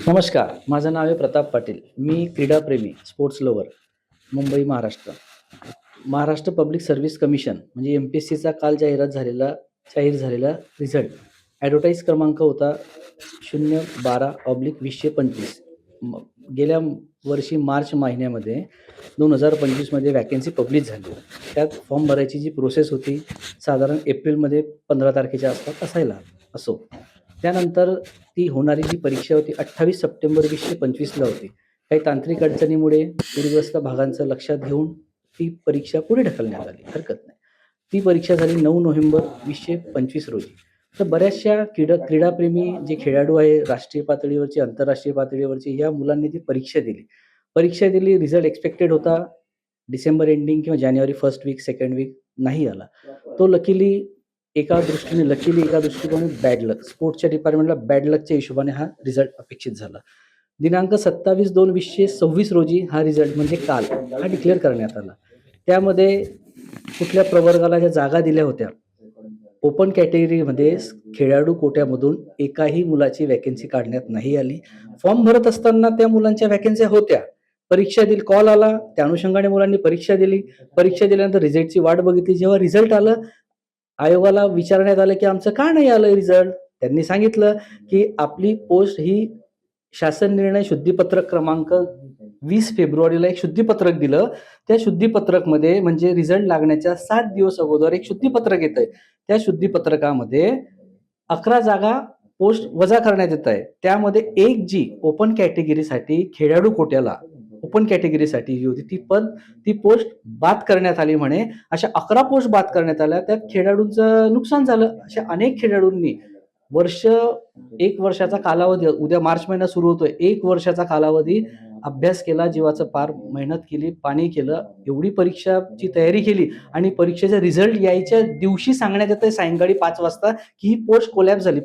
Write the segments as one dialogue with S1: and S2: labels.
S1: नमस्कार, माझं नाव आहे प्रताप पाटील. मी क्रीडाप्रेमी, sports lover, Mumbai, Maharashtra. Maharashtra public service commission म्हणजे एम-पी-एस-सीचा काल जाहीर झालेला रिझल्ट. ॲडव्हर्टाइज क्रमांक होता 012/2025. म गेल्या वर्षी मार्च महिन्यामध्ये 2025 मध्ये वॅकन्सी पब्लिश झाली. त्यात फॉर्म भरायची जी प्रोसेस होती, साधारण एप्रिलमध्ये 15 तारखेच्या आसपास असायला असो. त्यानंतर ती होणारी जी परीक्षा होती 28 सप्टेंबर 2025ला होती. काही तांत्रिक अडचणीमुळे पूरग्रस्त भागांचं लक्षात घेऊन ती परीक्षा पुढे ढकलण्यात आली. हरकत नाही. ती परीक्षा झाली 9 नोव्हेंबर 2025 रोजी. तर बऱ्याचशा क्रीडाप्रेमी जे खेळाडू आहे, राष्ट्रीय पातळीवरचे, आंतरराष्ट्रीय पातळीवरचे, या मुलांनी ती परीक्षा दिली. रिझल्ट एक्स्पेक्टेड होता डिसेंबर एंडिंग किंवा जानेवारी फर्स्ट वीक, सेकंड वीक, नाही आला. तो एका दृष्टिकोनाने बॅड लक. स्पोर्ट्सच्या डिपार्टमेंटला बॅड लकच्या हिशोबाने हा रिझल्ट अपेक्षित झाला. दिनांक 27/2/2026 रोजी हा रिझल्ट म्हणजे काल हा डिक्लेअर करण्यात आला. त्यामध्ये कुठल्या प्रवर्गाला ज्या जागा दिल्या होत्या, ओपन कॅटेगरीमध्ये खेळाडू कोट्यामधून एकाही मुलाची वॅकन्सी काढण्यात नाही आली. फॉर्म भरत असताना त्या मुलांच्या वॅकन्सी होत्या. परीक्षा दिली, कॉल आला, त्या अनुषंगाने मुलांनी परीक्षा दिली. परीक्षा दिल्यानंतर रिझल्टची वाट बघितली. जेव्हा रिझल्ट आलं, आयोगाला विचारण्यात आलं की आमचं का नाही आलं रिझल्ट. त्यांनी सांगितलं की आपली पोस्ट ही शासन निर्णय शुद्धीपत्रक क्रमांक 20 फेब्रुवारीला एक शुद्धीपत्रक दिलं. त्या शुद्धीपत्रकमध्ये म्हणजे रिझल्ट लागण्याच्या 7 दिवस अगोदर एक शुद्धीपत्रक येतंय. त्या शुद्धीपत्रकामध्ये 11 जागा पोस्ट वजा करण्यात येत आहे. त्यामध्ये एक जी ओपन कॅटेगरीसाठी खेळाडू कोट्याला ओपन कॅटेगरीसाठी जी होती ती पोस्ट बाद करण्यात आली म्हणे. अशा 11 पोस्ट बाद करण्यात आल्या. त्यात खेळाडूंचं नुकसान झालं. अशा अनेक खेळाडूंनी एक वर्षाचा कालावधी, उद्या मार्च महिना सुरू होतोय, 1 वर्षाचा कालावधी अभ्यास केला, जीवाचं पार मेहनत केली, पाणी केलं, एवढी परीक्षाची तयारी केली आणि परीक्षेचा रिझल्ट यायच्या दिवशी सांगण्यात येतंय सायंकाळी 5 वाजता की ही पोस्ट कोलॅप्स झाली.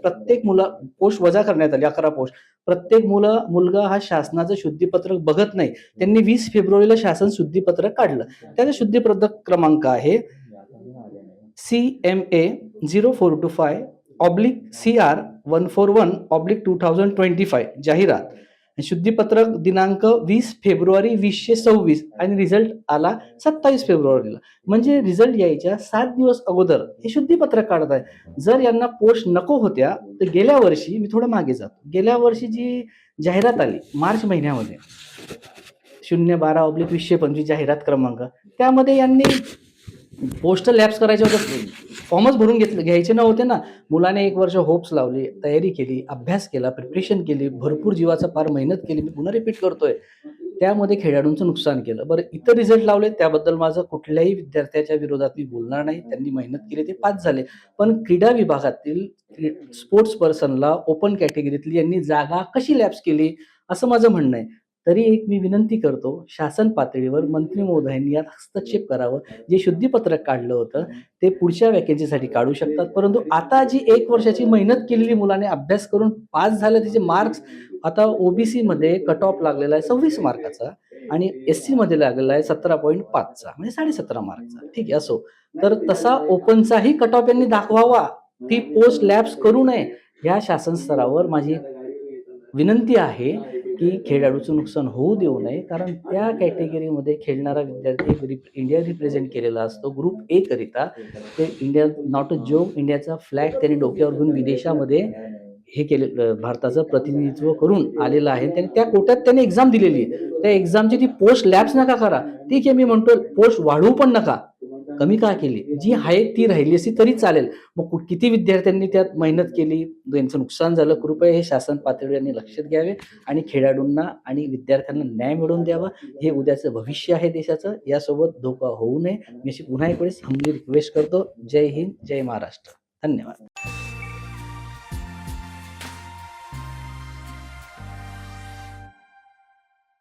S1: पोस्ट वजा करण्यात आली, 11 पोस्ट. प्रत्येक मुलगा हा शासनाचं शुद्धीपत्रक बघत नाही. त्यांनी 20 फेब्रुवारीला शासन शुद्धीपत्रक काढलं. त्याचा शुद्धीपत्रक क्रमांक आहे CMA 0425/CR 141/2025 जाहिरात. शुद्धीपत्रक दिनांक 20 फेब्रुवारी 2026 आणि रिझल्ट आला 27 फेब्रुवारीला. म्हणजे रिझल्ट यायच्या 7 दिवस अगोदर हे शुद्धीपत्रक काढत आहे. जर यांना पोस्ट नको होत्या तर गेल्या वर्षी, मी थोडं मागे जातो, गेल्या वर्षी जी जाहिरात आली मार्च महिन्यामध्ये 012/2025 जाहिरात क्रमांक, त्यामध्ये यांनी पोस्ट लॅप्स करायचे होते, फॉर्मच भरून घ्यायचे नव्हते ना. मुलाने 1 वर्ष होप्स लावली, तयारी केली, अभ्यास केला, प्रिपरेशन केली, भरपूर जीवाचा पार मेहनत केली. मी पुन्हा रिपीट करतोय, त्यामध्ये खेळाडूंचं नुकसान केलं. बरं, इतर रिझल्ट लावले त्याबद्दल माझं कुठल्याही विद्यार्थ्याच्या विरोधात मी बोलणार नाही. त्यांनी मेहनत केली, ते पास झाले. पण क्रीडा विभागातील स्पोर्ट्स पर्सनला ओपन कॅटेगरीतली यांनी जागा कशी लॅप्स केली, असं माझं म्हणणं आहे. तरी एक मी विनंती करतो, शासन पातळीवर मंत्री महोदयांनी यात हस्तक्षेप करावं. जे शुद्धीपत्रक काढलं होतं ते पुढच्या वॅकन्सीसाठी काढू शकतात. परंतु आता जी 1 वर्षाची मेहनत केलेली मुलाने अभ्यास करून पास झालं, त्याचे मार्क्स आता ओबीसी मध्ये कट ऑफ लागलेला आहे 26 मार्काचा आणि एससी मध्ये लागलेला आहे 17.5चा, म्हणजे 17.5 मार्कचा. ठीक आहे, असो. तर तसा ओपनचाही कट ऑफ यांनी दाखवावा. ती पोस्ट लॅप्स करू नये. या शासन स्तरावर माझी विनंती आहे की खेळाडूचं नुकसान होऊ देऊ नये. कारण त्या कॅटेगरीमध्ये खेळणारा विद्यार्थी इंडिया रिप्रेझेंट केलेला असतो ग्रुप ए करिता. ते इंडिया नॉट अ जोक, इंडियाचा फ्लॅग त्यांनी डोक्यावर घेऊन विदेशामध्ये भारताचं प्रतिनिधित्व करून आलेला आहे. त्यांनी त्या कोट्यात त्यांनी एक्झाम दिलेली आहे. त्या एक्झामची ती पोस्ट लॅप्स नका करा. ठीक आहे, मी म्हणतो पोस्ट वाढवू पण नका. कमी का केली? जी आहे ती राहिली असती तरी चालेल. मग किती विद्यार्थ्यांनी त्यात मेहनत केली, त्यांचं नुकसान झालं. कृपया हे शासन पातळीवर यांनी लक्षात घ्यावे आणि खेळाडूंना आणि विद्यार्थ्यांना न्याय मिळवून द्यावा. हे उद्याचं भविष्य आहे देशाचं. यासोबत धोका होऊ नये. मी अशी पुन्हा एक वेळेस हंबली रिक्वेस्ट करतो. जय हिंद, जय महाराष्ट्र. धन्यवाद.